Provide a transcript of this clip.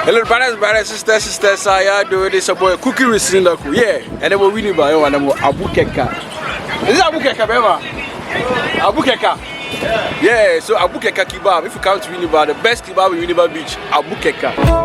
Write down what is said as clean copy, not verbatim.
Hello, brothers, sisters, I do this a boy cookie with Sindaku, yeah, and then we're winning by one Abu Keka. Is it Abu Keka, Bema? Abu Keka. Yeah, so Abu Keka kebab. If you come to Winneba, the best kebab in Winneba Beach, Abu Keka.